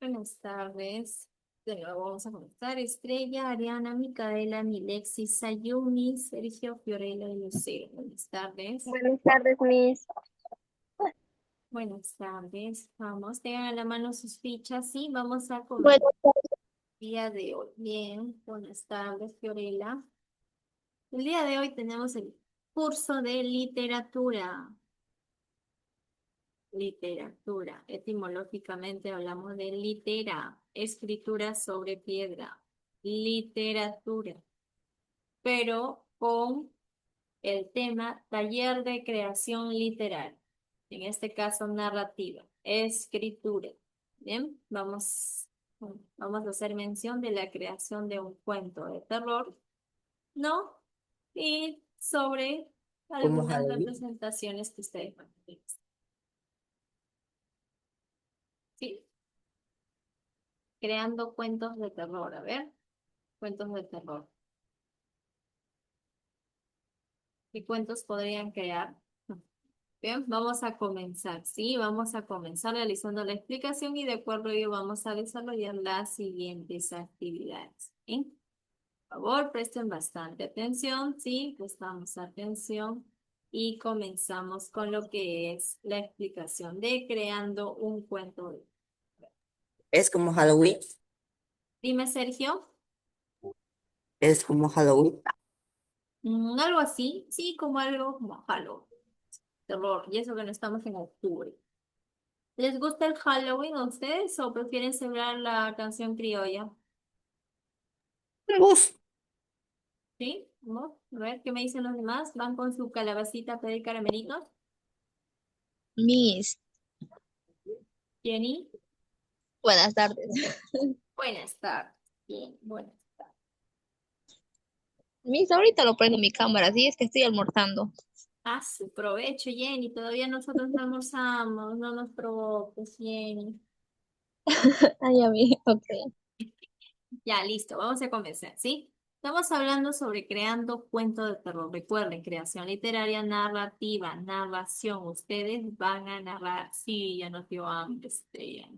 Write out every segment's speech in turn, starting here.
Buenas tardes. De nuevo vamos a comenzar. Estrella, Ariana, Micaela, Milexi, Sayumi, Sergio, Fiorella y Lucero. Buenas tardes. Buenas tardes, Miss. Buenas tardes. Vamos, tengan a la mano sus fichas y vamos a comenzar Buenas tardes. el día de hoy. Bien, buenas tardes, Fiorella. El día de hoy tenemos el curso de literatura. Literatura. Etimológicamente hablamos de litera, escritura sobre piedra. Literatura, pero con el tema taller de creación literaria, en este caso narrativa, escritura. Bien, vamos a hacer mención de la creación de un cuento de terror, ¿no? Y sobre Como algunas Halloween. representaciones que ustedes van a ver. ¿Sí? Creando cuentos de terror, a ver, cuentos de terror. ¿Qué cuentos podrían crear? Bien, vamos a comenzar, ¿sí? Vamos a comenzar realizando la explicación y de acuerdo a ello vamos a desarrollar las siguientes actividades. ¿Sí? Por favor, presten bastante atención, ¿sí? Prestamos atención y comenzamos con lo que es la explicación de creando un cuento. Es como Halloween. Dime, Sergio. Es como Halloween. Algo así, sí, como algo como Halloween, terror, y eso que no estamos en octubre. ¿Les gusta el Halloween a ustedes o prefieren celebrar la canción criolla? Uf, ¿Sí? ¿No? A ver, ¿qué me dicen los demás? ¿Van con su calabacita a pedir caramelitos? Miss, Jenny, buenas tardes. buenas tardes. Bien, buenas tardes. Miss, ahorita lo prendo mi cámara, sí, es que estoy almorzando. Ah, su provecho, Jenny. Todavía nosotros no almorzamos, no nos provoques, Jenny. Ay, a mí, ok. Ya, listo, vamos a comenzar, ¿sí? Estamos hablando sobre creando cuentos de terror. Recuerden, creación literaria, narrativa, narración. Ustedes van a narrar. Sí, ya nos dio hambre, Estrella.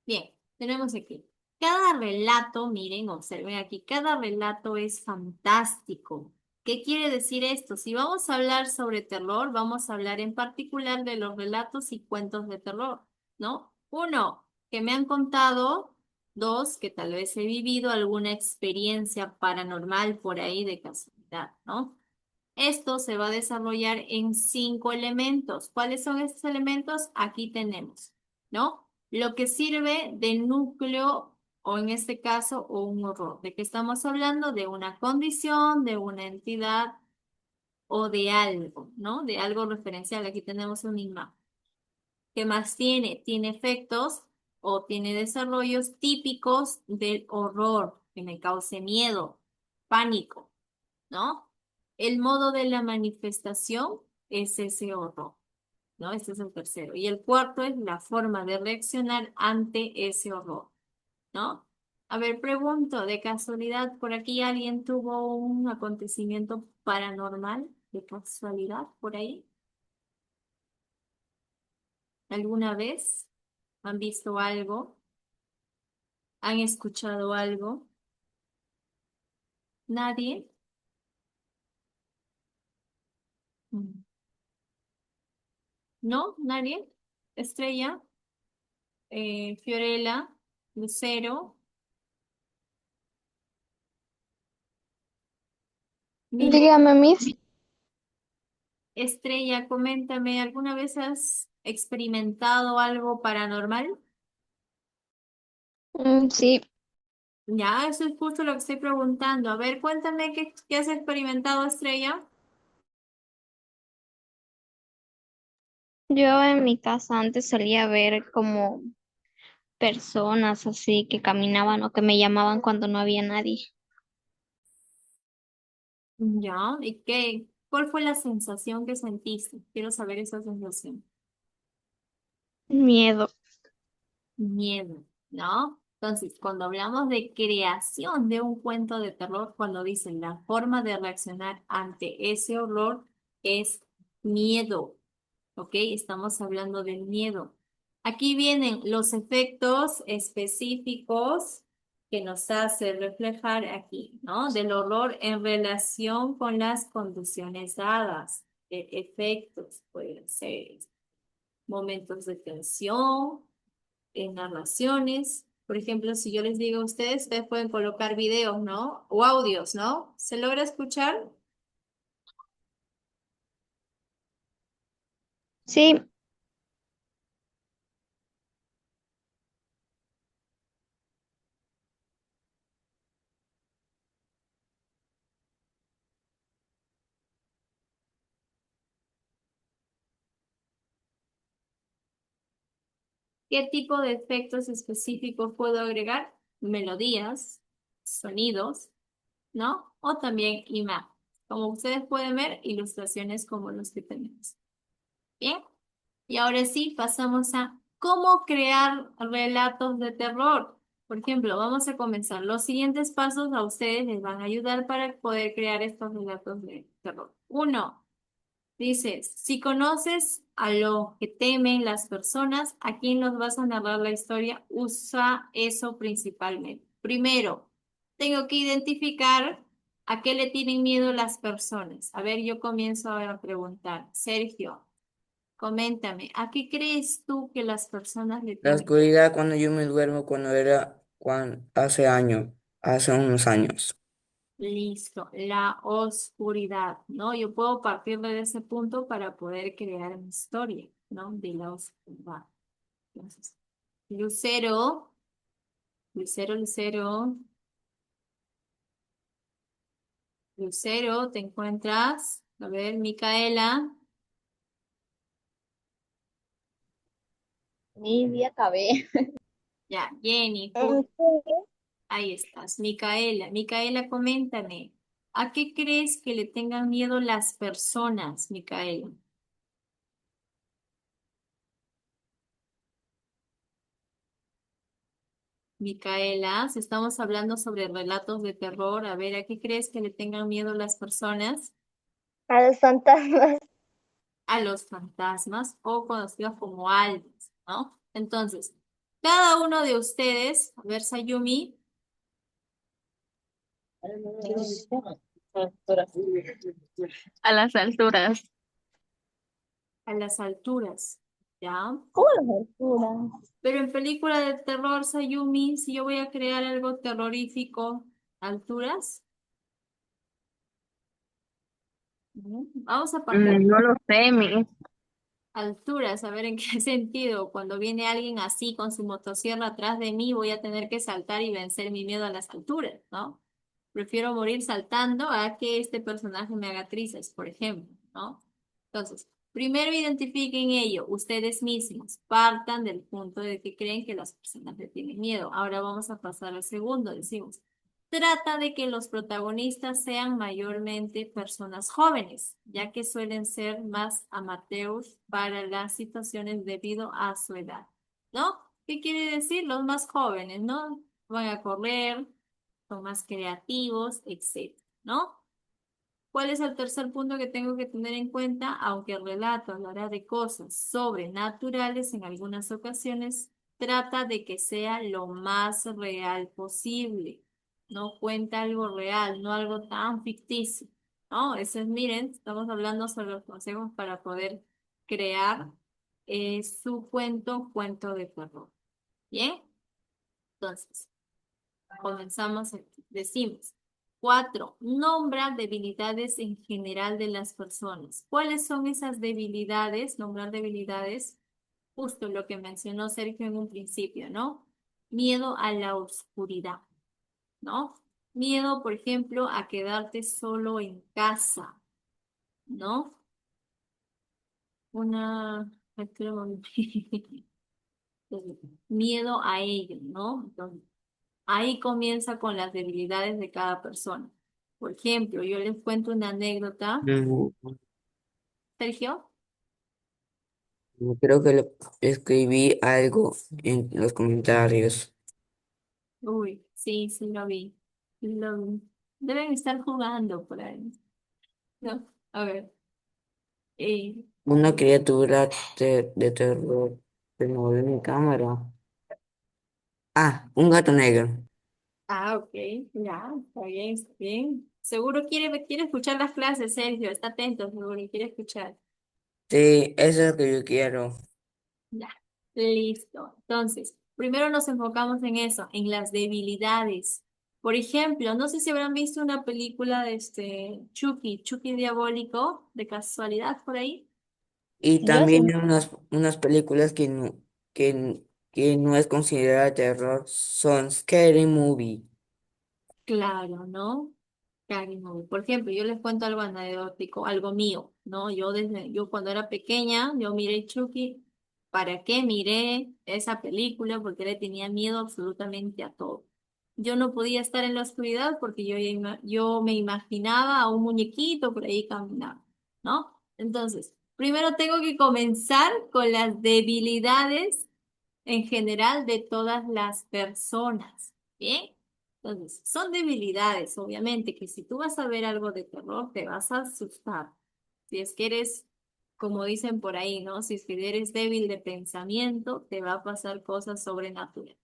Bien, tenemos aquí. Cada relato, miren, observen aquí, cada relato es fantástico. ¿Qué quiere decir esto? Si vamos a hablar sobre terror, vamos a hablar en particular de los relatos y cuentos de terror, ¿no? Uno, que me han contado. Dos, que tal vez he vivido alguna experiencia paranormal por ahí de casualidad, ¿no? Esto se va a desarrollar en cinco elementos. ¿Cuáles son estos elementos? Aquí tenemos, ¿no? Lo que sirve de núcleo, o en este caso, o un horror. ¿De qué estamos hablando? De una condición, de una entidad o de algo, ¿no? De algo referencial. Aquí tenemos un imagen. ¿Qué más tiene? Tiene efectos o tiene desarrollos típicos del horror, que me cause miedo, pánico, ¿no? El modo de la manifestación es ese horror, ¿no? Este es el tercero. Y el cuarto es la forma de reaccionar ante ese horror, ¿no? A ver, pregunto, ¿de casualidad por aquí alguien tuvo un acontecimiento paranormal? ¿De casualidad por ahí? ¿Alguna vez han visto algo? ¿Han escuchado algo? ¿Nadie? Mm. ¿No? ¿Nadie? Estrella, Fiorella, Lucero, Mili. Dígame, Miss. Estrella, coméntame, ¿alguna vez has experimentado algo paranormal? Sí, Ya, eso es justo lo que estoy preguntando. A ver, cuéntame qué has experimentado, Estrella. yo en mi casa antes solía ver como personas así que caminaban o que me llamaban cuando no había nadie. Ya, ¿y cuál fue la sensación que sentiste? Quiero saber esa sensación. Miedo. Miedo, ¿no? Entonces, cuando hablamos de creación de un cuento de terror, cuando dicen la forma de reaccionar ante ese horror es miedo, ¿ok? Estamos hablando del miedo. Aquí vienen los efectos específicos que nos hace reflejar aquí, ¿no? Del horror en relación con las condiciones dadas. Efectos, pueden ser momentos de tensión, en narraciones. Por ejemplo, si yo les digo a ustedes, ustedes pueden colocar videos, ¿no? O audios, ¿no? ¿Se logra escuchar? Sí, ¿Qué tipo de efectos específicos puedo agregar? Melodías, sonidos, ¿no? O también imágenes. Como ustedes pueden ver, ilustraciones como los que tenemos. Bien, y ahora sí pasamos a cómo crear relatos de terror. Por ejemplo, vamos a comenzar. Los siguientes pasos a ustedes les van a ayudar para poder crear estos relatos de terror. Uno, dice, si conoces a lo que temen las personas, a quién nos vas a narrar la historia, usa eso principalmente. Primero, tengo que identificar a qué le tienen miedo las personas. A ver, yo comienzo a preguntar. Sergio, coméntame, ¿a qué crees tú que las personas le La tienen? oscuridad cuando yo me duermo, hace unos años. Listo, la oscuridad, ¿no? Yo puedo partir de ese punto para poder crear mi historia, ¿no? De la oscuridad. Entonces, Lucero, Lucero, Lucero, ¿te encuentras? A ver, Micaela, mi día acabé. ya, Jenny, ahí estás. Micaela, coméntame, ¿a qué crees que le tengan miedo las personas, Micaela? Micaela, si estamos hablando sobre relatos de terror, a ver, ¿a qué crees que le tengan miedo las personas? A los fantasmas. A los fantasmas o conocidos como almas, ¿no? Entonces, cada uno de ustedes, a ver, Sayumi, A las alturas. a las alturas, ¿ya? ¿Cómo a las alturas? Pero en película de terror, Sayumi, si yo voy a crear algo terrorífico, alturas, ¿no? Vamos a partir. No lo sé, mi. Alturas, a ver en qué sentido. Cuando viene alguien así con su motosierra atrás de mí, voy a tener que saltar y vencer mi miedo a las alturas, ¿no? Prefiero morir saltando a que este personaje me haga trizas, por ejemplo, ¿no? Entonces, primero identifiquen ello, ustedes mismos, partan del punto de que creen que las personas le tienen miedo. Ahora vamos a pasar al segundo, decimos. Trata de que los protagonistas sean mayormente personas jóvenes, ya que suelen ser más amateurs para las situaciones debido a su edad, ¿no? ¿Qué quiere decir? Los más jóvenes, ¿no? Van a correr, son más creativos, etcétera, ¿no? ¿Cuál es el tercer punto que tengo que tener en cuenta? Aunque el relato hablará de cosas sobrenaturales en algunas ocasiones, trata de que sea lo más real posible. No cuenta algo real, no algo tan ficticio, ¿no? Eso es, miren, estamos hablando sobre los consejos para poder crear su cuento de terror. ¿Bien? Entonces, comenzamos aquí. Decimos. Cuatro, nombra debilidades en general de las personas. ¿Cuáles son esas debilidades? Nombrar debilidades, justo lo que mencionó Sergio en un principio, ¿no? Miedo a la oscuridad, ¿no? Miedo, por ejemplo, a quedarte solo en casa, ¿no? Una... Miedo a ello, ¿no? Entonces, ahí comienza con las debilidades de cada persona. Por ejemplo, yo les cuento una anécdota. Mm, Sergio, Creo que escribí algo en los comentarios. uy, sí, sí lo vi. Deben estar jugando por ahí. No, a ver. eh, Una criatura de terror Se movió mi cámara. Ah, un gato negro. Ah, ok, ya, está bien, está bien. Seguro quiere escuchar las clases, Sergio, está atento, seguro, quiere escuchar. Sí, eso es lo que yo quiero. Ya, listo. Entonces, primero nos enfocamos en eso, en las debilidades. Por ejemplo, no sé si habrán visto una película de Chucky Diabólico, de casualidad por ahí. Y Yo sí. también unas películas que no es considerada terror, son Scary Movie. Claro, ¿no? Claro, por ejemplo, yo les cuento algo anecdótico, algo mío, ¿no? Yo cuando era pequeña, yo miré Chucky. ¿Para qué miré esa película? Porque le tenía miedo absolutamente a todo. Yo no podía estar en la oscuridad porque yo me imaginaba a un muñequito por ahí caminando, ¿no? Entonces, primero tengo que comenzar con las debilidades en general de todas las personas, ¿bien? Entonces, son debilidades, obviamente, que si tú vas a ver algo de terror, te vas a asustar. Si es que eres, como dicen por ahí, ¿no? Si es que eres débil de pensamiento, te va a pasar cosas sobrenaturales.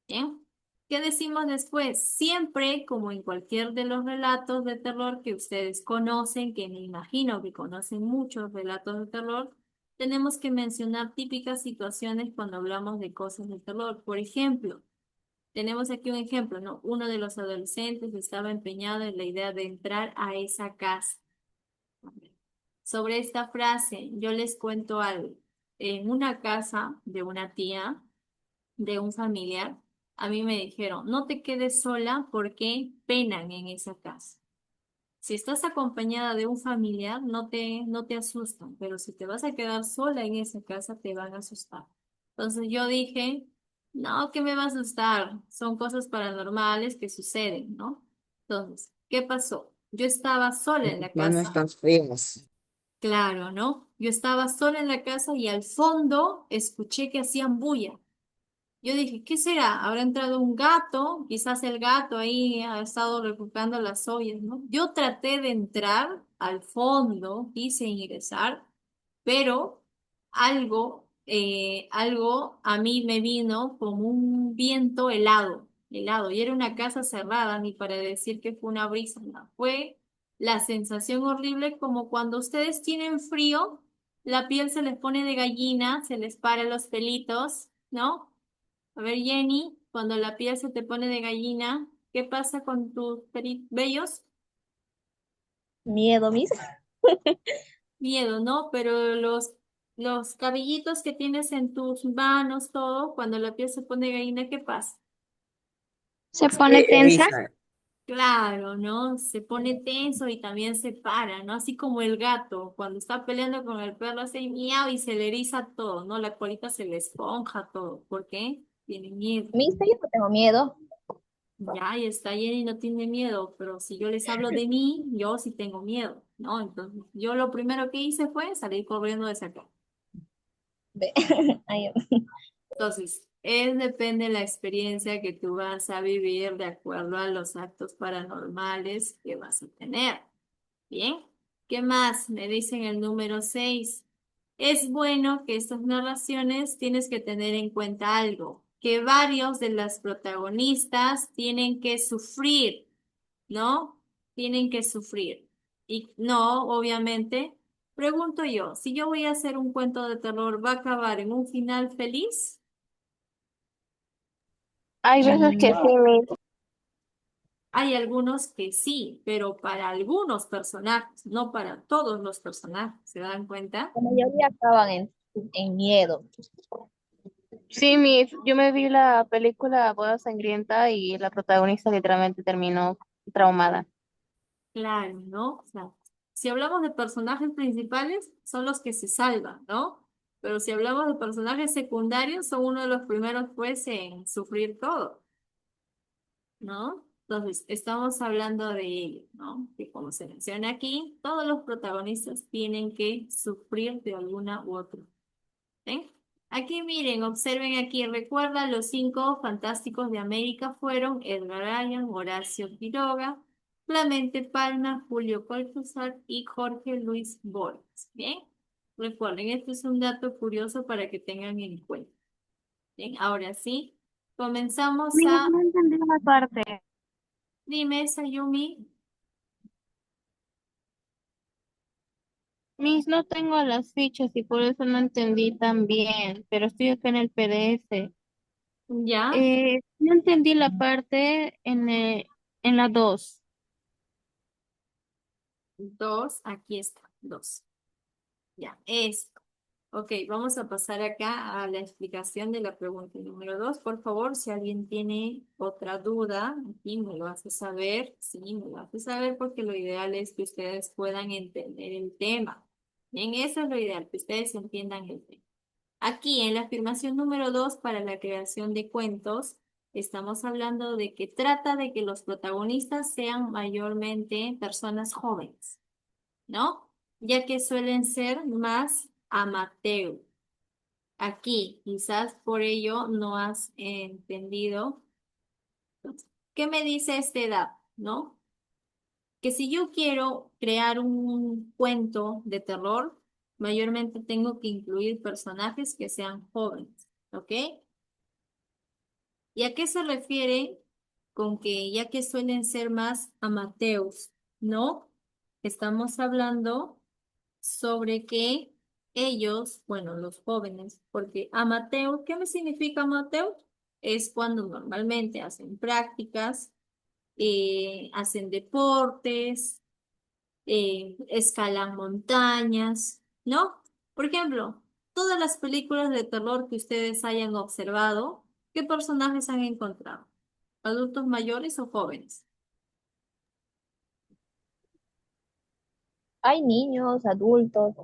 ¿Bien? ¿Qué decimos después? Siempre, como en cualquier de los relatos de terror que ustedes conocen, que me imagino que conocen muchos relatos de terror, tenemos que mencionar típicas situaciones cuando hablamos de cosas de terror. Por ejemplo, tenemos aquí un ejemplo, ¿no? Uno de los adolescentes estaba empeñado en la idea de entrar a esa casa. Sobre esta frase, yo les cuento algo. En una casa de una tía, de un familiar, a mí me dijeron, no te quedes sola porque penan en esa casa. Si estás acompañada de un familiar, no te asustan, pero si te vas a quedar sola en esa casa, te van a asustar. Entonces yo dije, no, ¿qué me va a asustar? Son cosas paranormales que suceden, ¿no? Entonces, ¿qué pasó? Yo estaba sola en la Manos casa, tan frías. claro, ¿no? Yo estaba sola en la casa y al fondo escuché que hacían bulla. Yo dije, ¿qué será? ¿Habrá entrado un gato? Quizás el gato ahí ha estado recuperando las ollas, ¿no? Yo traté de entrar al fondo, quise ingresar, pero algo a mí me vino como un viento helado, y era una casa cerrada, ni para decir que fue una brisa, no. Fue la sensación horrible como cuando ustedes tienen frío, la piel se les pone de gallina, se les paran los pelitos, ¿no? A ver, Jenny, cuando la piel se te pone de gallina, ¿qué pasa con tus vellos? Miedo, mis. Miedo, ¿no? Pero los cabellitos que tienes en tus manos, todo, cuando la piel se pone de gallina, ¿qué pasa? Se Se pone tensa. eriza. Claro, ¿no? Se pone tenso y también se para, ¿no? Así como el gato, cuando está peleando con el perro, hace miau y se le eriza todo, ¿no? La colita se le esponja todo. ¿Por qué? Tiene miedo. Mis, yo no tengo miedo. Ya, y está Jenny no tiene miedo, pero si yo les hablo de mí, yo sí tengo miedo, ¿no? Entonces, yo lo primero que hice fue salir corriendo de esa casa. Ve. Ay, Entonces, depende de la experiencia que tú vas a vivir de acuerdo a los actos paranormales que vas a tener. Bien, ¿qué más? Me dicen el número 6. Es bueno que estas narraciones tienes que tener en cuenta algo, que varios de las protagonistas tienen que sufrir, ¿no? Tienen que sufrir. Y no, obviamente, pregunto yo, si yo voy a hacer un cuento de terror, ¿va a acabar en un final feliz? hay veces que sí, mis. Hay algunos que sí, pero para algunos personajes, no para todos los personajes, ¿se dan cuenta? La mayoría acaban en miedo. Sí, yo me vi la película Boda Sangrienta y la protagonista literalmente terminó traumada. Claro, ¿no? O sea, si hablamos de personajes principales, son los que se salvan, ¿no? Pero si hablamos de personajes secundarios, son uno de los primeros, pues, en sufrir todo, ¿no? Entonces, estamos hablando de ello, ¿no? Que como se menciona aquí, todos los protagonistas tienen que sufrir de alguna u otra. ¿Ven? Aquí miren, observen aquí, recuerda, los cinco fantásticos de América fueron Edgar Allan, Horacio Quiroga, Clemente Palma, Julio Cortázar y Jorge Luis Borges. Bien, recuerden, este es un dato curioso para que tengan en cuenta. Bien, ahora sí, comenzamos Miss, a... no entendí una parte. Dime, Sayumi. Miss, no tengo las fichas y por eso no entendí tan bien, pero estoy acá en el PDF. Ya, No entendí la parte en la 2. dos, aquí está, dos. Ya, esto. Ok, vamos a pasar acá a la explicación de la pregunta número dos. Por favor, si alguien tiene otra duda, aquí me lo hace saber. Sí, me lo hace saber porque lo ideal es que ustedes puedan entender el tema. Bien, eso es lo ideal, que ustedes entiendan el tema. Aquí en la afirmación número dos para la creación de cuentos, estamos hablando de que trata de que los protagonistas sean mayormente personas jóvenes, ¿no? Ya que suelen ser más amateur. Aquí, quizás por ello no has entendido. ¿Qué me dice esta edad, no? Que si yo quiero crear un cuento de terror, mayormente tengo que incluir personajes que sean jóvenes, ¿ok? ¿Y a qué se refiere con que ya que suelen ser más amateurs, ¿no? Estamos hablando sobre que ellos, bueno, los jóvenes, porque amateur, ¿qué me significa amateur? Es cuando normalmente hacen prácticas, hacen deportes, escalan montañas, ¿no? Por ejemplo, todas las películas de terror que ustedes hayan observado, ¿qué personajes han encontrado? ¿Adultos mayores o jóvenes? Hay niños, adultos.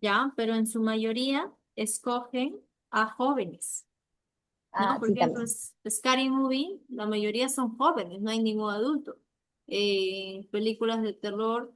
Ya, pero en su mayoría escogen a jóvenes, ¿no? Ah, Por sí, ejemplo, también. Scary Movie, la mayoría son jóvenes, no hay ningún adulto. Películas de terror,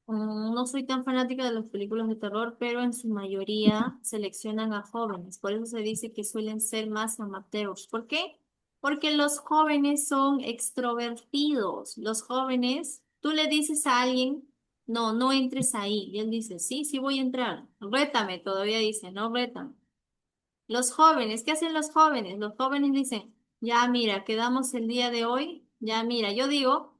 no soy tan fanática de las películas de terror, pero en su mayoría seleccionan a jóvenes. Por eso se dice que suelen ser más amateurs. ¿Por qué? Porque los jóvenes son extrovertidos. Los jóvenes, tú le dices a alguien, no, no entres ahí. Y él dice, sí, sí voy a entrar. Rétame, todavía dice, no, rétame. Los jóvenes, ¿qué hacen los jóvenes? Los jóvenes dicen, ya mira, quedamos el día de hoy, ya mira, yo digo,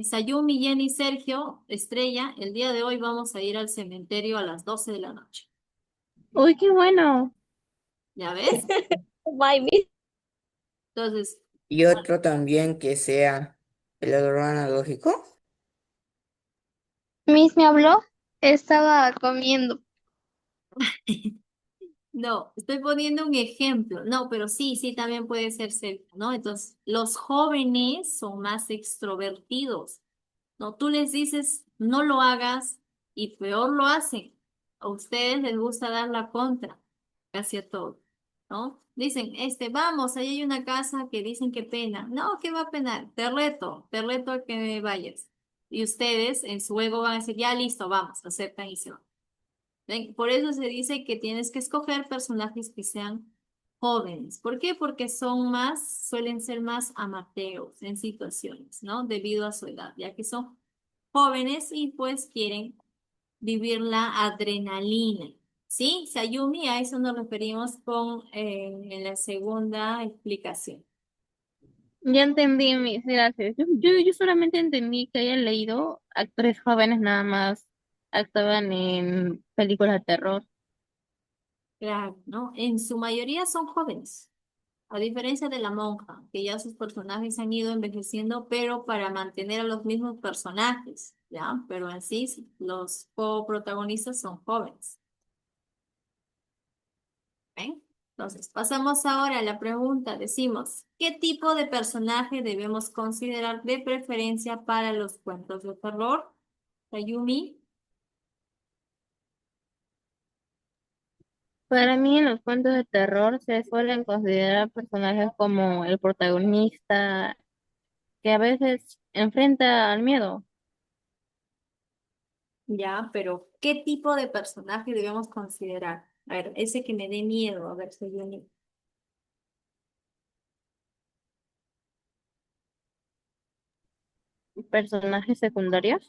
Sayumi, Jenny, Sergio, Estrella, el día de hoy vamos a ir al cementerio a las 12 de la noche. Uy, qué bueno. ¿Ya ves? Bye, Miss. Entonces, Y otro también que sea el orden analógico. Miss me habló. Estaba comiendo. no, estoy poniendo un ejemplo. No, pero sí, sí, también puede ser Sergio, ¿no? Entonces, los jóvenes son más extrovertidos. No, tú les dices, no lo hagas y peor lo hacen. A ustedes les gusta dar la contra, casi a todo, ¿no? Dicen, vamos, ahí hay una casa que dicen que pena. No, ¿qué va a penar? Te reto a que me vayas. Y ustedes en su ego van a decir, ya listo, vamos, aceptan y se van. ¿Ven? Por eso se dice que tienes que escoger personajes que sean jóvenes. ¿Por qué? Porque suelen ser más amateurs en situaciones, ¿no? Debido a su edad, ya que son jóvenes y pues quieren vivir la adrenalina. ¿Sí? Sayumi, a eso nos referimos en la segunda explicación. Ya entendí, Miss, gracias. Yo solamente entendí que había leído actores jóvenes nada más actuaban en películas de terror. Claro, ¿no? En su mayoría son jóvenes. A diferencia de la monja, que ya sus personajes han ido envejeciendo, pero para mantener a los mismos personajes, ¿ya? Pero así sí, los coprotagonistas son jóvenes. ¿Ven? Entonces, pasamos ahora a la pregunta. Decimos, ¿qué tipo de personaje debemos considerar de preferencia para los cuentos de terror? Ayumi, Para mí, en los cuentos de terror se suelen considerar personajes como el protagonista, que a veces enfrenta al miedo. ya, pero ¿qué tipo de personaje debemos considerar? A ver, ese que me dé miedo, a ver, Sayumi. Personajes secundarios.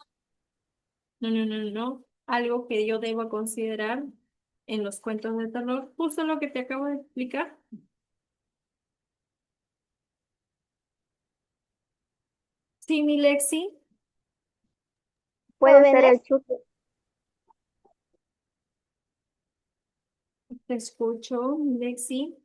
No, no, no, no. Algo que yo deba considerar. en los cuentos de terror, justo lo que te acabo de explicar. Sí, mi Lexi, Puede ser el chuzo. te escucho, mi Lexi.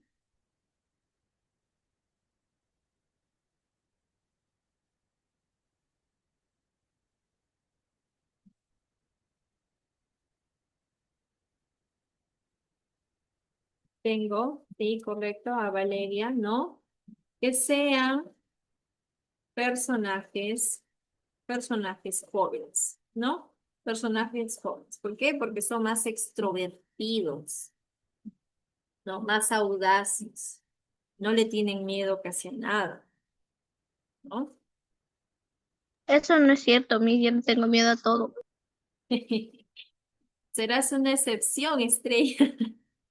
Tengo, sí, correcto, a Valeria, ¿no? Que sean personajes, personajes jóvenes, ¿no? Personajes jóvenes. ¿Por qué? Porque son más extrovertidos, ¿no? Más audaces. No le tienen miedo casi a nada, ¿no? Eso no es cierto, mi, yo no tengo miedo a todo. Serás una excepción, Estrella,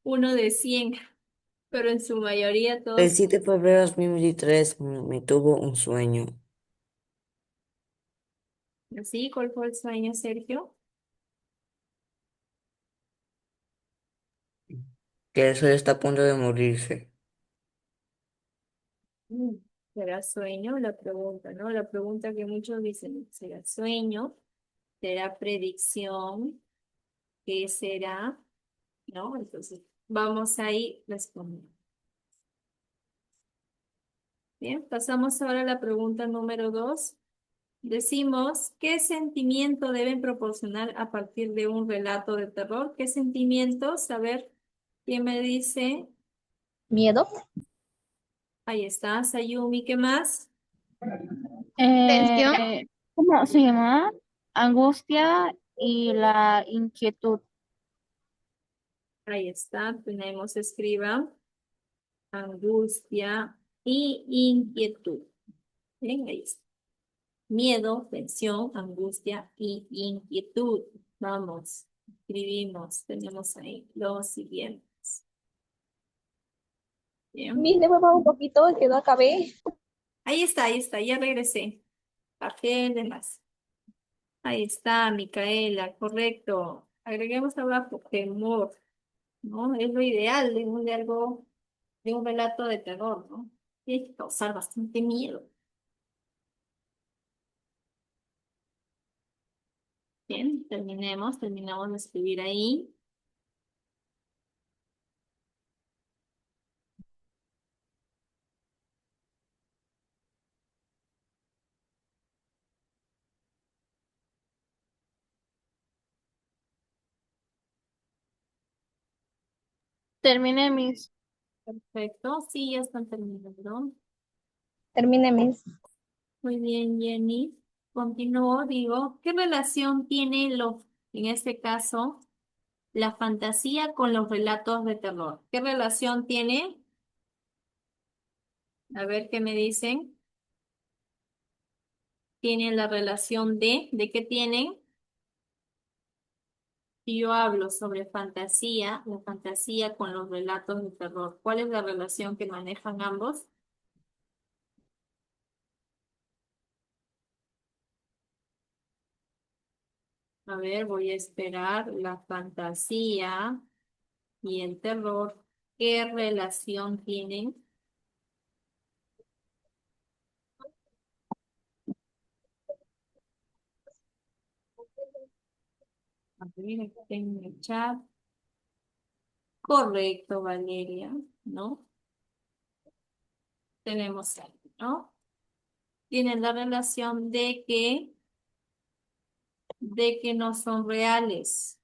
uno de 100, pero en su mayoría El todos. 7 de febrero de 2023 me tuvo un sueño, ¿Así? ¿Cuál fue el sueño, Sergio? que el sol está a punto de morirse. Mm, ¿Será sueño? La pregunta, ¿no? La pregunta que muchos dicen, ¿será sueño? ¿Será predicción? ¿Qué será? ¿No? Entonces, vamos ahí respondiendo. Bien, pasamos ahora a la pregunta número 2. Decimos, ¿qué sentimiento deben proporcionar a partir de un relato de terror? ¿Qué sentimientos? A ver, ¿quién me dice? ¿Miedo? Ahí está, Sayumi, ¿qué más? ¿Tensión? ¿Cómo se llama? Angustia y la inquietud. Ahí está, tenemos, escriba, angustia y inquietud. Bien, ahí está. Miedo, tensión, angustia y inquietud. Vamos, escribimos, tenemos ahí los siguientes. Bien. Mi, devuelva un poquito, que no acabé. Ahí está, ya regresé. Bajé el demás. Ahí está, Micaela, correcto. Agreguemos abajo temor, ¿no? Es lo ideal de algo, de un relato de terror, ¿no? Tiene que causar bastante miedo. Bien, terminamos de escribir ahí. Terminé mis. Perfecto, sí, ya están terminando. Termine mis. Muy bien, Jenny. Continúo, digo, ¿qué relación tiene en este caso, la fantasía con los relatos de terror? ¿Qué relación tiene? A ver qué me dicen. Tienen la relación ¿de qué tienen? Si yo hablo sobre fantasía, la fantasía con los relatos de terror, ¿cuál es la relación que manejan ambos? A ver, voy a esperar la fantasía y el terror. ¿Qué relación tienen? A ver, aquí en el chat. Correcto, Valeria, ¿no? Tenemos ahí, ¿no? Tienen la relación de que no son reales,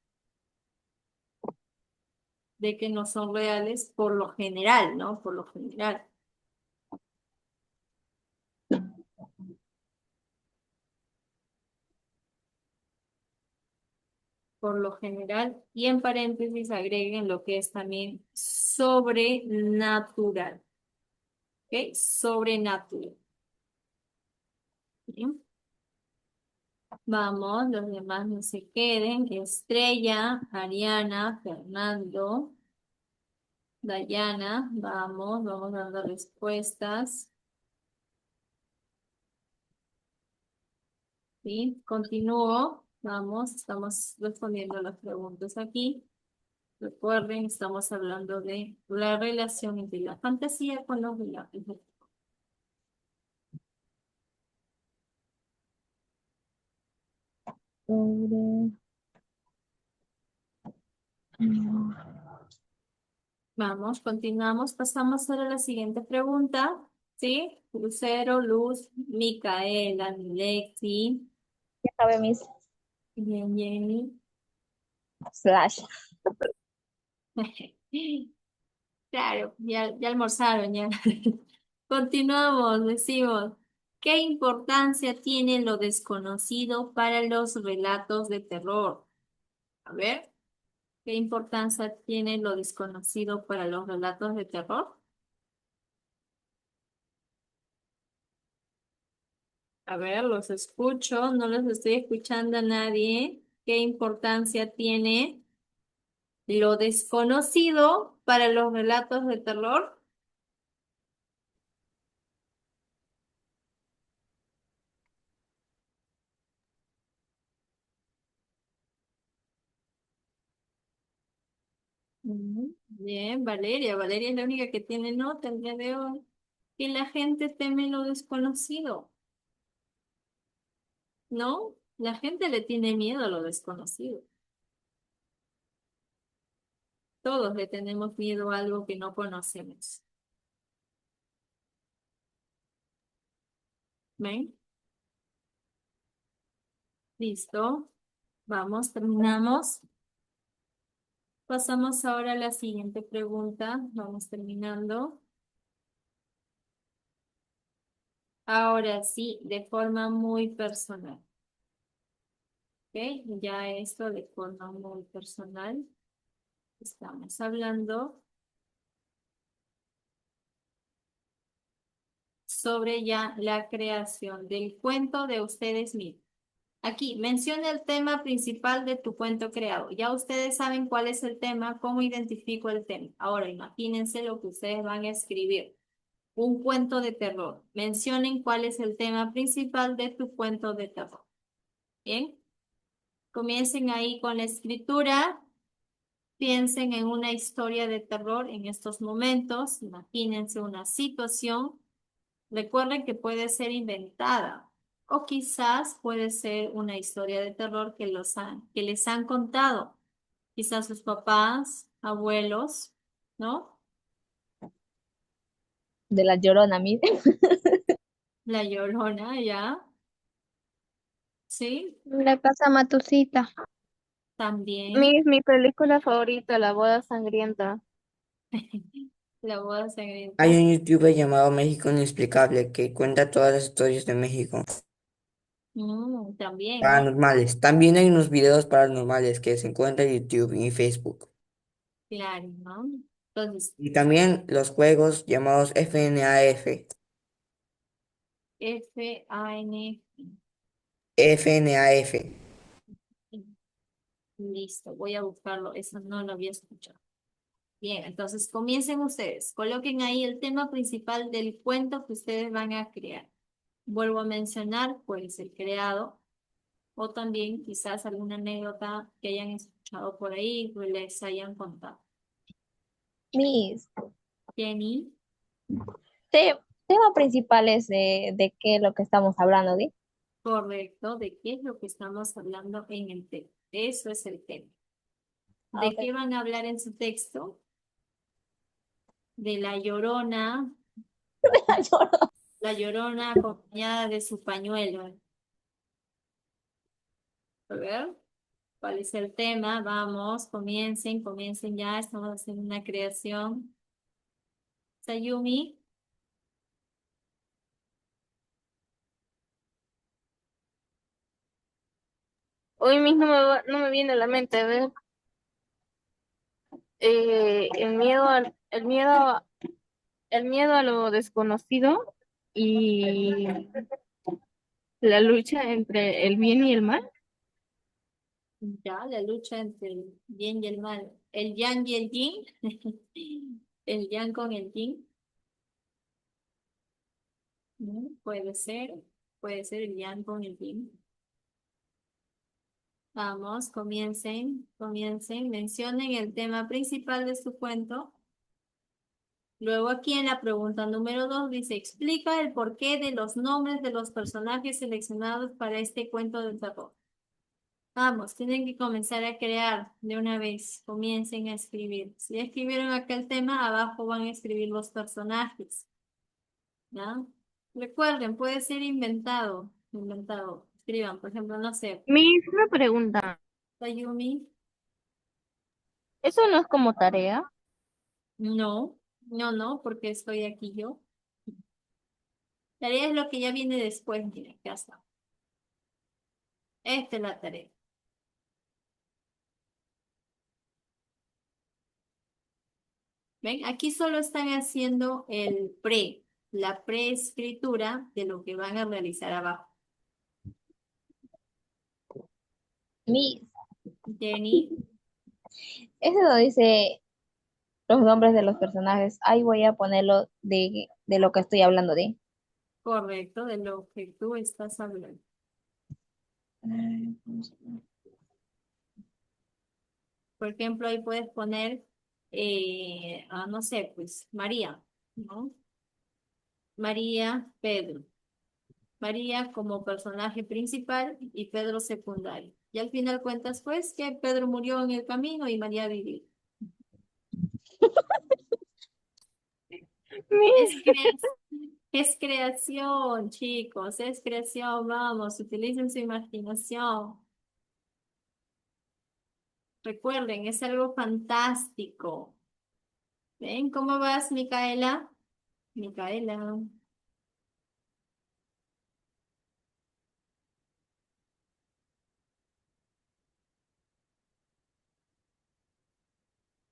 de que no son reales por lo general, ¿no? Por lo general. Por lo general, y en paréntesis agreguen lo que es también sobrenatural, ¿ok? Sobrenatural. Bien. Vamos, los demás no se queden. Estrella, Ariana, Fernando, Dayana, vamos dando respuestas. ¿Sí? Continúo. Vamos, estamos respondiendo las preguntas aquí. Recuerden, estamos hablando de la relación entre la fantasía con los relatos. Sobre... Vamos, continuamos. Pasamos ahora a la siguiente pregunta. ¿Sí? Lucero, Luz, Micaela, Lexi, Ya sabe mis Jenny. flash. Claro, ya almorzaron, ya. Continuamos, decimos, ¿qué importancia tiene lo desconocido para los relatos de terror? A ver, ¿qué importancia tiene lo desconocido para los relatos de terror? A ver, los escucho, no los estoy escuchando a nadie. ¿Qué importancia tiene lo desconocido para los relatos de terror? Bien, Valeria. Valeria es la única que tiene nota el día de hoy. Que la gente teme lo desconocido, ¿no? La gente le tiene miedo a lo desconocido. Todos le tenemos miedo a algo que no conocemos. ¿Ven? Listo. Vamos, terminamos. Pasamos ahora a la siguiente pregunta. Vamos terminando. Ahora sí, de forma muy personal. ¿Ok? Ya esto de forma muy personal. Estamos hablando sobre ya la creación del cuento de ustedes mismos. Aquí, menciona el tema principal de tu cuento creado. Ya ustedes saben cuál es el tema, cómo identifico el tema. Ahora, imagínense lo que ustedes van a escribir. Un cuento de terror. Mencionen cuál es el tema principal de tu cuento de terror. Bien, comiencen ahí con la escritura. Piensen en una historia de terror en estos momentos. Imagínense una situación. Recuerden que puede ser inventada o quizás puede ser una historia de terror que les han contado. Quizás sus papás, abuelos, ¿no? De la Llorona, mi. La Llorona, ¿ya? Sí, La casa Matusita. también. Mi película favorita, La boda sangrienta. La boda Hay sangrienta. un youtuber llamado México Inexplicable que cuenta todas las historias de México También, ¿no? paranormales. También hay unos videos paranormales que se encuentran en YouTube y Facebook. Claro, ¿no? Entonces, Y también los juegos llamados FNAF. FAN. FNAF. Listo, voy a buscarlo. Eso no lo había escuchado. Bien, entonces comiencen ustedes. Coloquen ahí el tema principal del cuento que ustedes van a crear. Vuelvo a mencionar, puede ser creado o también quizás alguna anécdota que hayan escuchado por ahí que les hayan contado. Mis Jenny, tema principal es de qué es lo que estamos hablando, ¿sí? correcto, ¿de qué es lo que estamos hablando en el texto? Eso es el tema. Ah, ¿De ok. qué van a hablar en su texto? De Llorona. la Llorona acompañada de su pañuelo. A ver. ¿Cuál es el tema? Vamos, comiencen ya, estamos haciendo una creación. Sayumi, Hoy mismo no me viene a la mente, a ver, el miedo a lo desconocido y la lucha entre el bien y el mal. ya, la lucha entre el bien y el mal. El yang y el yin. El yang con el yin. Puede ser el yang con el yin. Vamos, comiencen, mencionen el tema principal de su cuento. Luego aquí en la pregunta número 2 dice, explica el porqué de los nombres de los personajes seleccionados para este cuento de terror. Vamos, tienen que comenzar a crear de una vez, comiencen a escribir. Si ya escribieron acá el tema, abajo van a escribir los personajes. ¿Ya? Recuerden, puede ser inventado. Escriban, por ejemplo, no sé, Miss, una pregunta. Tayumi. ¿Eso no es como tarea? No, porque estoy aquí yo. Tarea es lo que ya viene después, miren, ya está. Esta es la tarea. ¿Ven? Aquí solo están haciendo la preescritura de lo que van a realizar abajo. Miss, Jenny, eso no dice los nombres de los personajes. Ahí voy a ponerlo de lo que estoy hablando de. correcto, de lo que tú estás hablando. Por ejemplo, ahí puedes poner, no sé, pues María, ¿no? María, Pedro. María como personaje principal y Pedro secundario. Y al final cuentas, pues, que Pedro murió en el camino y María vivió. Es, Miss, es creación, chicos, es creación, vamos, utilicen su imaginación. Recuerden, es algo fantástico. ¿Ven cómo vas, Micaela? Micaela.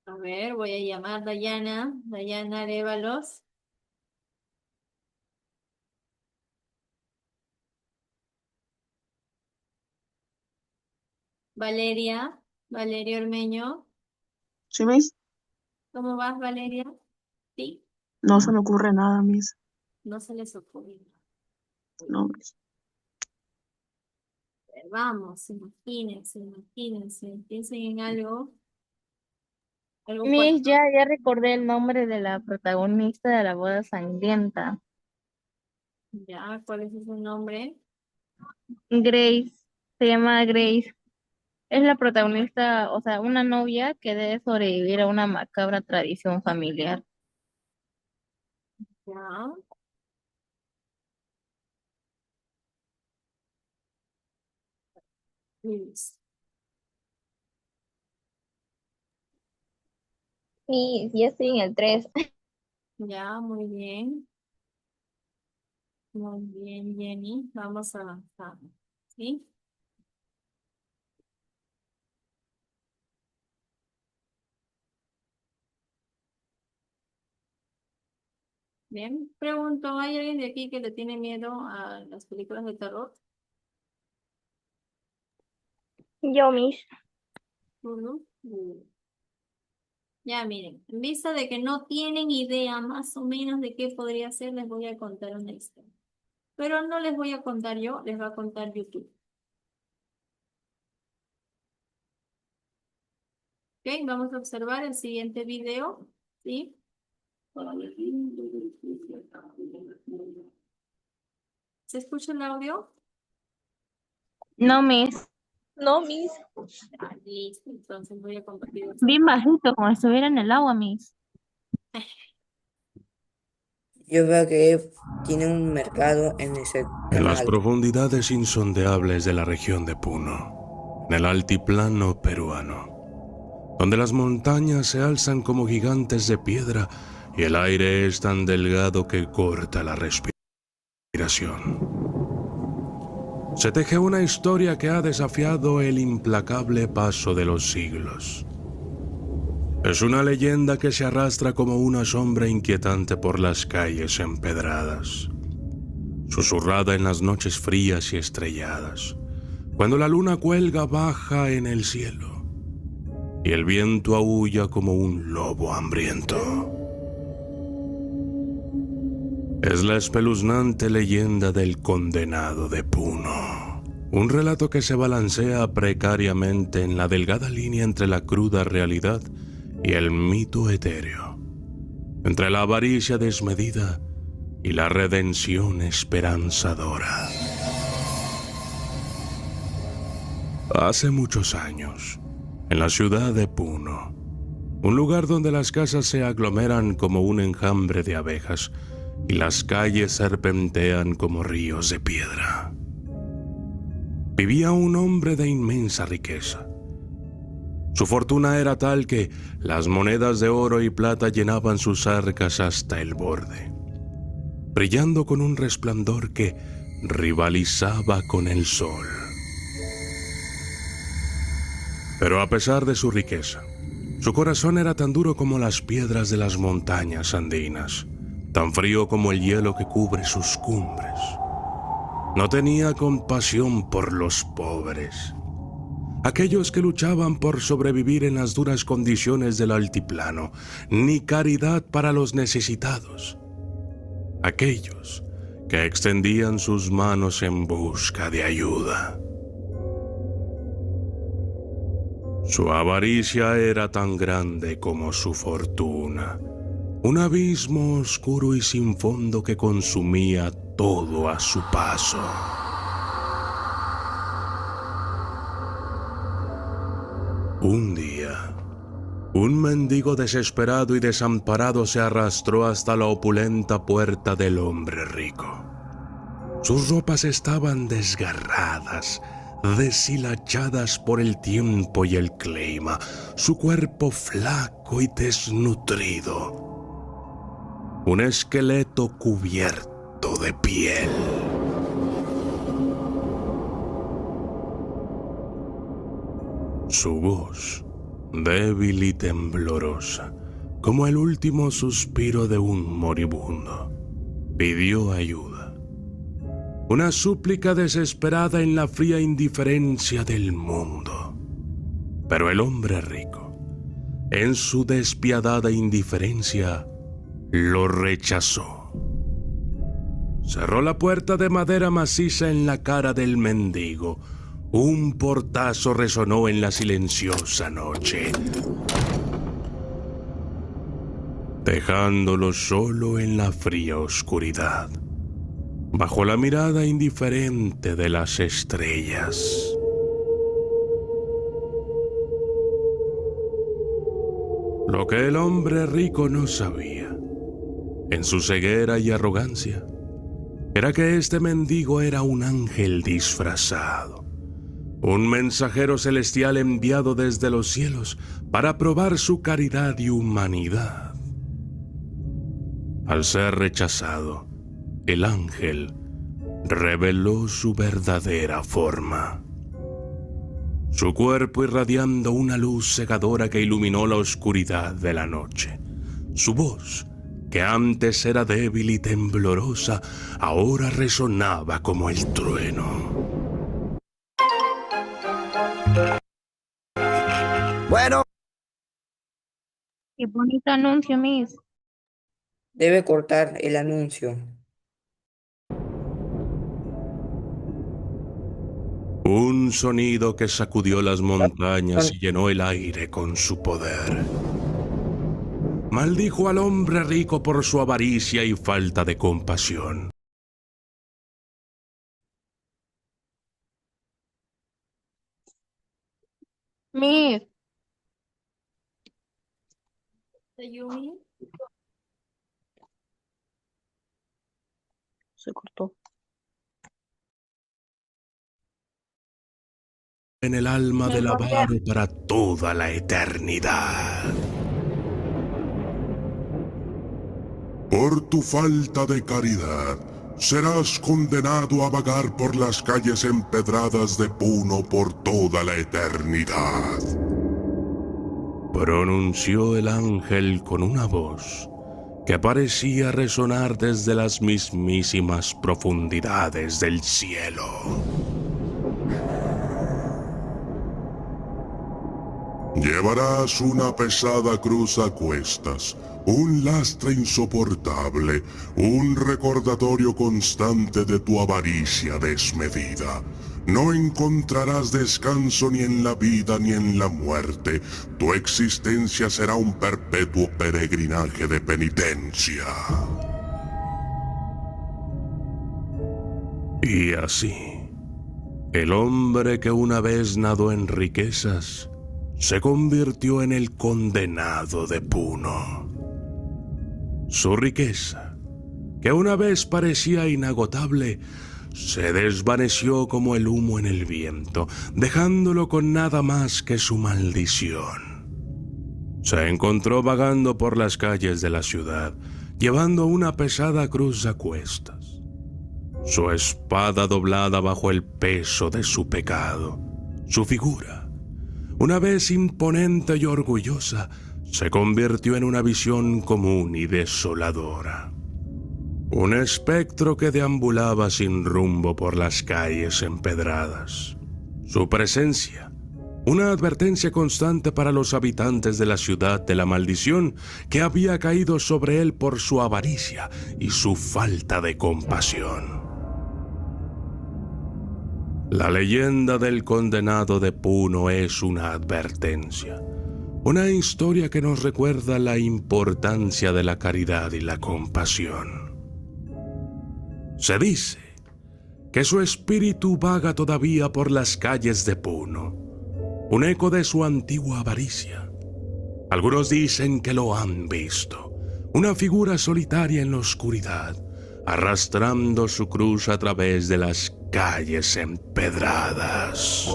A ver, voy a llamar a Dayana. Dayana Arévalos. Valeria. Valeria Ormeño. Sí, Miss, ¿Cómo vas, Valeria? Sí, no se me ocurre nada, Miss. no se les ocurre. No, Miss. Vamos, imagínense, piensen en algo Miss, ya recordé el nombre de la protagonista de la boda sangrienta. ya, ¿cuál es su nombre? Grace, se llama Grace. Es la protagonista, o sea, una novia que debe sobrevivir a una macabra tradición familiar. Ya, listo. Miss, ya estoy en el 3. Ya, muy bien, Jenny, vamos avanzando, ¿sí? Bien, pregunto, ¿hay alguien de aquí que le tiene miedo a las películas de terror? Yo, Miss. Uno. Ya, miren, en vista de que no tienen idea más o menos de qué podría ser, les voy a contar una historia. Pero no les voy a contar yo, les va a contar YouTube. Ok, vamos a observar el siguiente video, ¿sí? ¿Se escucha el audio? No, Miss, No, Miss. Ah, listo, entonces voy a compartir bien bajito, como si estuviera en el agua, Miss. Yo veo que tiene un mercado en ese En las canal. profundidades insondeables de la región de Puno, en el altiplano peruano, donde las montañas se alzan como gigantes de piedra y el aire es tan delgado que corta la respiración. Se teje una historia que ha desafiado el implacable paso de los siglos. Es una leyenda que se arrastra como una sombra inquietante por las calles empedradas, susurrada en las noches frías y estrelladas, cuando la luna cuelga baja en el cielo y el viento aúlla como un lobo hambriento. Es la espeluznante leyenda del condenado de Puno, Un relato que se balancea precariamente en la delgada línea entre la cruda realidad y el mito etéreo, entre la avaricia desmedida y la redención esperanzadora. Hace muchos años, en la ciudad de Puno, un lugar donde las casas se aglomeran como un enjambre de abejas y las calles serpentean como ríos de piedra, vivía un hombre de inmensa riqueza. Su fortuna era tal que las monedas de oro y plata llenaban sus arcas hasta el borde, brillando con un resplandor que rivalizaba con el sol. Pero a pesar de su riqueza, su corazón era tan duro como las piedras de las montañas andinas, tan frío como el hielo que cubre sus cumbres. No tenía compasión por los pobres, aquellos que luchaban por sobrevivir en las duras condiciones del altiplano, ni caridad para los necesitados, aquellos que extendían sus manos en busca de ayuda. Su avaricia era tan grande como su fortuna, un abismo oscuro y sin fondo que consumía todo a su paso. Un día, un mendigo desesperado y desamparado se arrastró hasta la opulenta puerta del hombre rico. Sus ropas estaban desgarradas, deshilachadas por el tiempo y el clima, su cuerpo flaco y desnutrido, un esqueleto cubierto de piel. Su voz, débil y temblorosa, como el último suspiro de un moribundo, pidió ayuda. Una súplica desesperada en la fría indiferencia del mundo. Pero el hombre rico, en su despiadada indiferencia, lo rechazó. Cerró la puerta de madera maciza en la cara del mendigo. Un portazo resonó en la silenciosa noche, dejándolo solo en la fría oscuridad, bajo la mirada indiferente de las estrellas. Lo que el hombre rico no sabía, en su ceguera y arrogancia, era que este mendigo era un ángel disfrazado, un mensajero celestial enviado desde los cielos para probar su caridad y humanidad. Al ser rechazado, el ángel reveló su verdadera forma. Su cuerpo irradiando una luz cegadora que iluminó la oscuridad de la noche. Su voz, que antes era débil y temblorosa, ahora resonaba como el trueno. Bueno, Qué bonito anuncio, Miss. debe cortar el anuncio. Un sonido que sacudió las montañas y llenó el aire con su poder. Maldijo al hombre rico por su avaricia y falta de compasión. Miss, Yumi, Se cortó. En el alma del avaro para toda la eternidad. Por tu falta de caridad, serás condenado a vagar por las calles empedradas de Puno por toda la eternidad. Pronunció el ángel con una voz que parecía resonar desde las mismísimas profundidades del cielo. Llevarás una pesada cruz a cuestas, un lastre insoportable, un recordatorio constante de tu avaricia desmedida. No encontrarás descanso ni en la vida ni en la muerte. Tu existencia será un perpetuo peregrinaje de penitencia. Y así, el hombre que una vez nadó en riquezas se convirtió en el condenado de Puno. Su riqueza, que una vez parecía inagotable, se desvaneció como el humo en el viento, dejándolo con nada más que su maldición. Se encontró vagando por las calles de la ciudad, llevando una pesada cruz a cuestas, su espada doblada bajo el peso de su pecado. Su figura, una vez imponente y orgullosa, se convirtió en una visión común y desoladora. Un espectro que deambulaba sin rumbo por las calles empedradas. Su presencia, una advertencia constante para los habitantes de la ciudad de la maldición que había caído sobre él por su avaricia y su falta de compasión. La leyenda del condenado de Puno es una advertencia, una historia que nos recuerda la importancia de la caridad y la compasión. Se dice que su espíritu vaga todavía por las calles de Puno, un eco de su antigua avaricia. Algunos dicen que lo han visto, una figura solitaria en la oscuridad, arrastrando su cruz a través de las calles empedradas.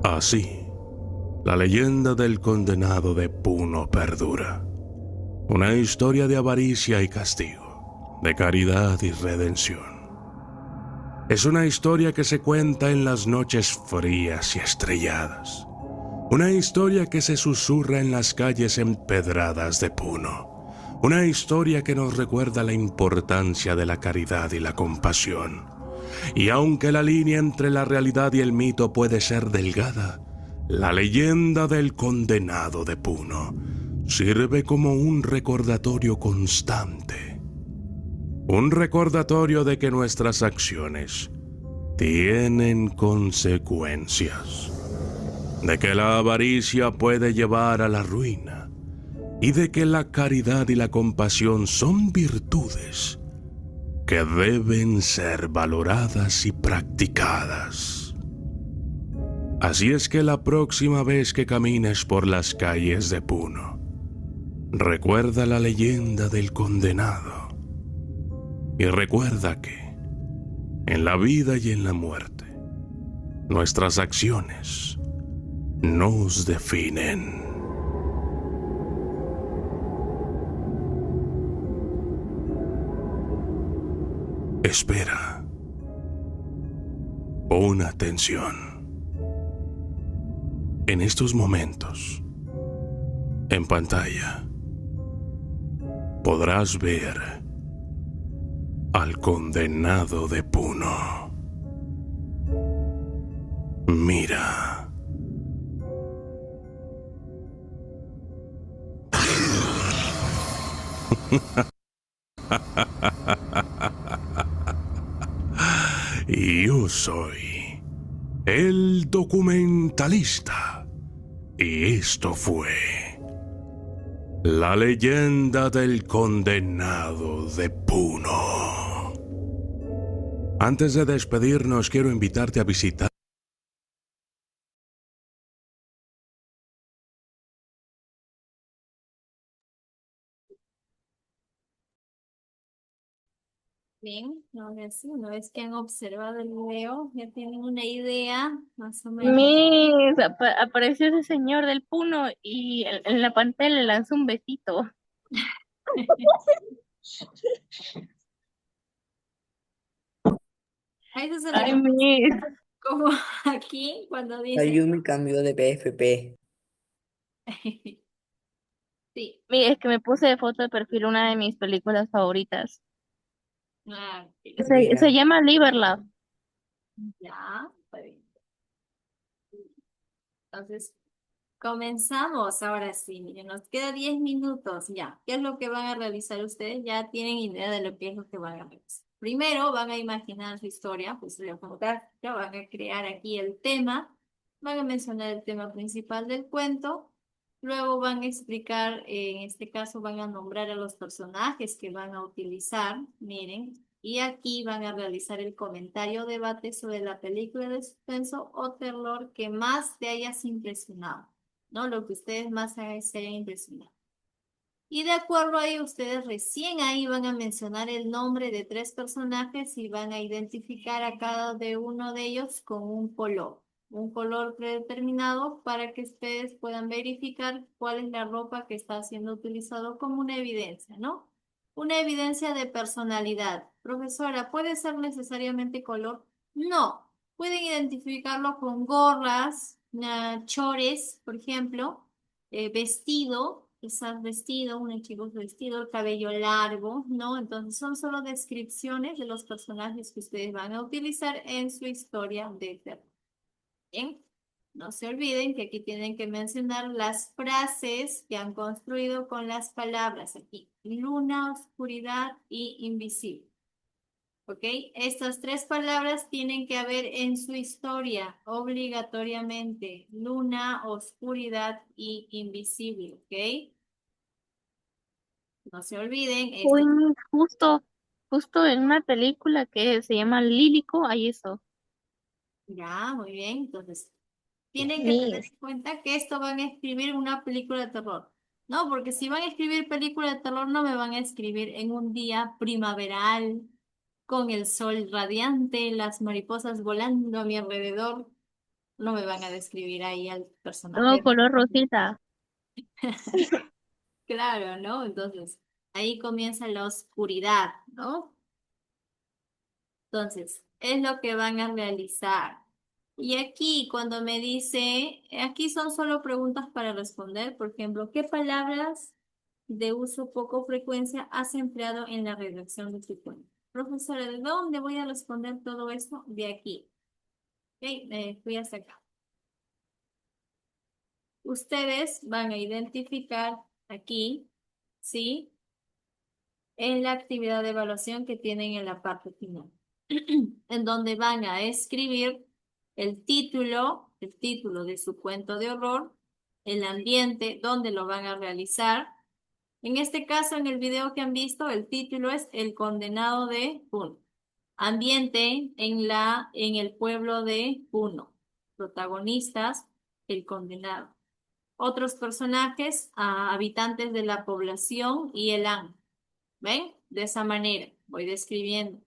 Así, la leyenda del condenado de Puno perdura. Una historia de avaricia y castigo, de caridad y redención. Es una historia que se cuenta en las noches frías y estrelladas. Una historia que se susurra en las calles empedradas de Puno. Una historia que nos recuerda la importancia de la caridad y la compasión. Y aunque la línea entre la realidad y el mito puede ser delgada, la leyenda del condenado de Puno sirve como un recordatorio constante. Un recordatorio de que nuestras acciones tienen consecuencias. De que la avaricia puede llevar a la ruina. Y de que la caridad y la compasión son virtudes que deben ser valoradas y practicadas. Así es que la próxima vez que camines por las calles de Puno, recuerda la leyenda del condenado y recuerda que, en la vida y en la muerte, nuestras acciones nos definen. Espera. Pon atención. En estos momentos, en pantalla, podrás ver al condenado de Puno. Mira. Yo soy el documentalista y esto fue la leyenda del condenado de Puno. Antes de despedirnos, quiero invitarte a visitar Bien, una vez que han observado el video, ya tienen una idea más o menos. Apareció ese señor del Puno y en la pantalla le lanzó un besito. A eso se le Ay, conoce Miss. como aquí cuando dice. Ayumi cambió de PFP. Sí. Miss, es que me puse de foto de perfil una de mis películas favoritas. Ok, Se llama Liverlove. ya, está bien. Entonces, comenzamos ahora sí. Miren, nos queda 10 minutos ya. ¿Qué es lo que van a realizar ustedes? Ya tienen idea de lo que es lo que van a realizar. Primero van a imaginar su historia, pues la fantástica, van a crear aquí el tema, van a mencionar el tema principal del cuento, luego van a explicar, en este caso van a nombrar a los personajes que van a utilizar, miren, y aquí van a realizar el comentario o debate sobre la película de suspenso o terror que más te hayas impresionado, ¿no? Lo que ustedes más se hayan impresionado. Y de acuerdo ahí, ustedes recién ahí van a mencionar el nombre de 3 personajes y van a identificar a cada de uno de ellos con un color predeterminado para que ustedes puedan verificar cuál es la ropa que está siendo utilizado como una evidencia, ¿no? Una evidencia de personalidad. Profesora, ¿puede ser necesariamente color? No. Pueden identificarlo con gorras, chores, por ejemplo, vestido, quizás vestido, un chico vestido, el cabello largo, ¿no? Entonces son solo descripciones de los personajes que ustedes van a utilizar en su historia de terror. Bien, no se olviden que aquí tienen que mencionar las frases que han construido con las palabras aquí, luna, oscuridad y invisible. ¿Ok? Estas 3 palabras tienen que haber en su historia obligatoriamente. Luna, oscuridad y invisible. ¿Ok? No se olviden Uy, esto. Miss, justo en una película que se llama Lílico, hay eso. Ya, muy bien. Entonces, tienen que tener Miss, en cuenta que esto van a escribir una película de terror. No, porque si van a escribir película de terror, no me van a escribir en un día primaveral, con el sol radiante, las mariposas volando a mi alrededor. No me van a describir ahí al Todo personaje. color rosita. Claro, ¿no? Entonces, ahí comienza la oscuridad, ¿no? Entonces, es lo que van a realizar. Y aquí, cuando me dice, aquí son solo preguntas para responder, por ejemplo, ¿qué palabras de uso poco frecuencia has empleado en la redacción de tu cuento? Profesora, ¿de dónde voy a responder todo esto? De aquí. Ok, fui hasta acá. Ustedes van a identificar aquí, ¿sí? En la actividad de evaluación que tienen en la parte final, en donde van a escribir el título de su cuento de horror, el ambiente, donde lo van a realizar. En este caso, en el video que han visto, el título es El condenado de Puno. Ambiente en el pueblo de Puno. Protagonistas, el condenado. Otros personajes, habitantes de la población y el ángel. ¿Ven? De esa manera voy describiendo.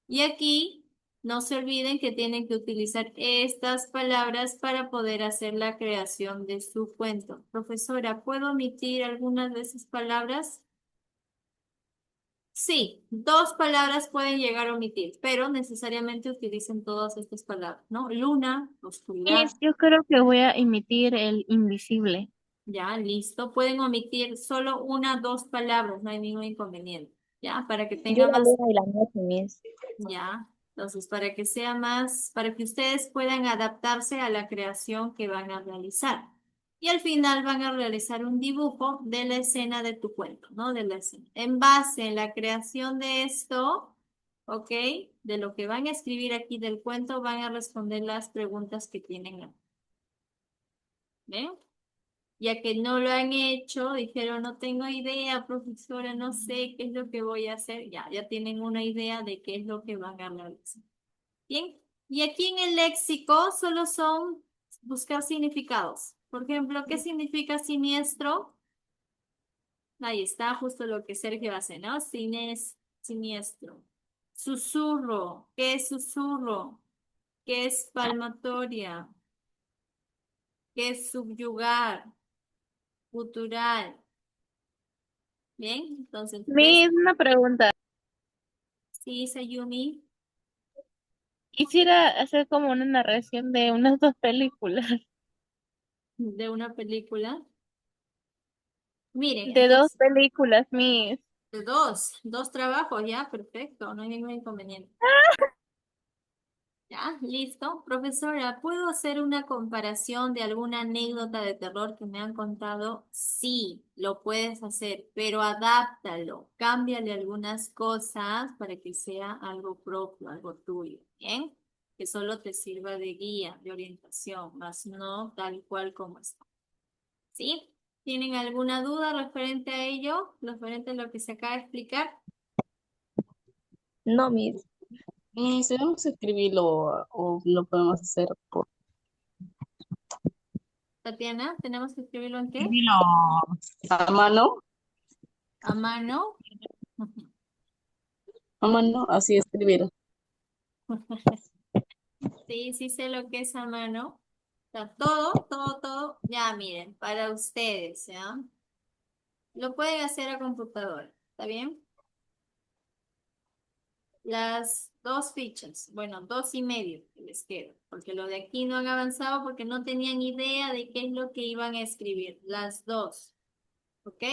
Y aquí no se olviden que tienen que utilizar estas palabras para poder hacer la creación de su cuento. Profesora, ¿puedo omitir algunas de esas palabras? Sí, 2 palabras pueden llegar a omitir, pero necesariamente utilicen todas estas palabras, ¿no? Luna, oscuridad, Miss, yo creo que voy a emitir el invisible. ya, listo. Pueden omitir solo 1, 2 palabras, no hay ningún inconveniente, ¿ya? Para que yo tenga la más. luna y la noche, Miss. Ya, entonces para que sea más, para que ustedes puedan adaptarse a la creación que van a realizar. Y al final van a realizar un dibujo de la escena de tu cuento, ¿no? De la escena. En base en la creación de esto, ¿ok? De lo que van a escribir aquí del cuento, van a responder las preguntas que tienen aquí. ¿Ven? Ya que no lo han hecho, dijeron, no tengo idea, profesora, no sé qué es lo que voy a hacer. Ya tienen una idea de qué es lo que van a realizar. Bien, y aquí en el léxico solo son buscar significados. Por ejemplo, ¿qué significa siniestro? Ahí está justo lo que Sergio hace, ¿no? Siniestro. Susurro, ¿qué es susurro? ¿Qué es palmatoria? ¿Qué es subyugar? Gutural. Bien, entonces, Miss, una pregunta. sí, Sayumi, Quisiera hacer como una narración de unas dos películas. de una película. Miren, De dos entonces, películas, Miss. de dos trabajos, ya, perfecto, no hay ningún inconveniente. ¿Ya? ¿Listo? Profesora, ¿puedo hacer una comparación de alguna anécdota de terror que me han contado? Sí, lo puedes hacer, pero adáptalo, cámbiale algunas cosas para que sea algo propio, algo tuyo, ¿bien? Que solo te sirva de guía, de orientación, más no tal cual como está. ¿Sí? ¿Tienen alguna duda referente a ello? Referente a lo que se acaba de explicar. No, Miss. Si vamos a escribirlo o lo podemos hacer por Tatiana, ¿tenemos que escribirlo en qué? escribirlo a mano, ¿A mano? así escribir. Sí, sí sé lo que es a mano. O sea, todo, todo, todo. Ya, miren, para ustedes, ¿ya? Lo pueden hacer a computadora, ¿está bien? Las dos fichas, bueno, 2 y medio que les quedo, porque lo de aquí no han avanzado porque no tenían idea de qué es lo que iban a escribir. Las dos, ¿ok?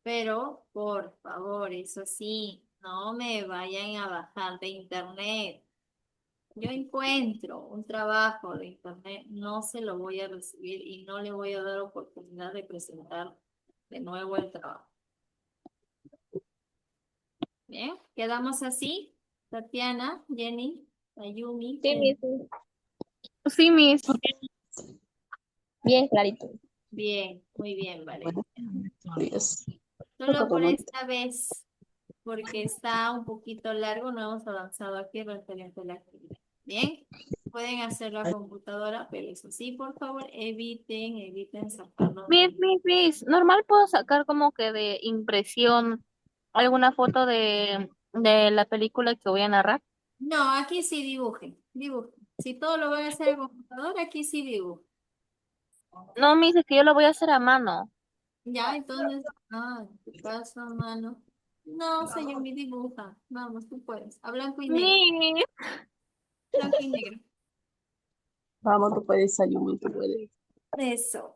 Pero, por favor, eso sí, no me vayan a bajar de internet. Yo encuentro un trabajo de internet, no se lo voy a recibir y no le voy a dar oportunidad de presentar de nuevo el trabajo. Bien, quedamos así. Tatiana, Jenny, Ayumi, Sí, Miss. Sí, Miss. Bien clarito. Bien, muy bien, vale. Historias. Solo por esta vez, porque está un poquito largo, no hemos avanzado aquí referente a la actividad. Bien, pueden hacerlo a computadora, pero eso sí, por favor, eviten sacarlo de... Miss. Normal puedo sacar como que de impresión alguna foto de la película que voy a narrar. No, aquí sí dibujen, dibujen. Si todo lo van a hacer a computadora, aquí sí dibujen. No, Miss, es que yo lo voy a hacer a mano. Ya, entonces, en tu caso, mano. No, señor, mi dibuja. Vamos, tú puedes. A blanco y negro. Miss. Blanco y negro. Vamos, tú puedes, Ayumi, tú puedes. Eso.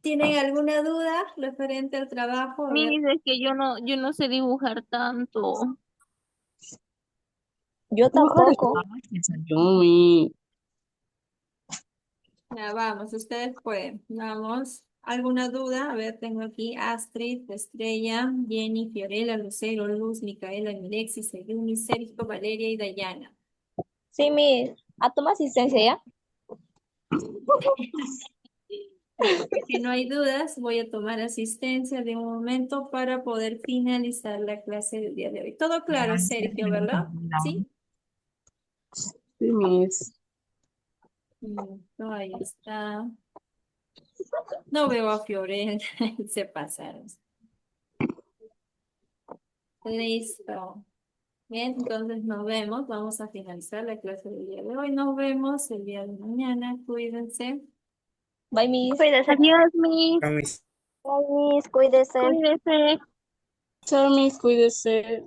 ¿Tienen alguna duda referente al trabajo? A ver. Miss, es que yo no sé dibujar tanto. Yo Dibujar es tampoco. fácil, Ayumi. Ya, vamos, ustedes pueden. Vamos. ¿Alguna duda? A ver, tengo aquí Astrid, Estrella, Jenny, Fiorella, Lucero, Luz, Micaela, Milexis, Ayumi, Sergio, Valeria y Dayana. Sí, Miss. ¿A toma asistencia ya? Ya, si no hay dudas, voy a tomar asistencia de un momento para poder finalizar la clase del día de hoy. Todo claro, Sergio, ¿verdad? Sí. Sí, Miss. Ahí está. No veo a Fiorella, se pasaron. Listo. Bien, entonces nos vemos. Vamos a finalizar la clase del día de hoy. Nos vemos el día de mañana. Cuídense. Bye, Miss. Cuídese. Adiós, Miss. Promis- Bye, Miss. Cuídese. Cuídese. Chao, Miss, cuídese.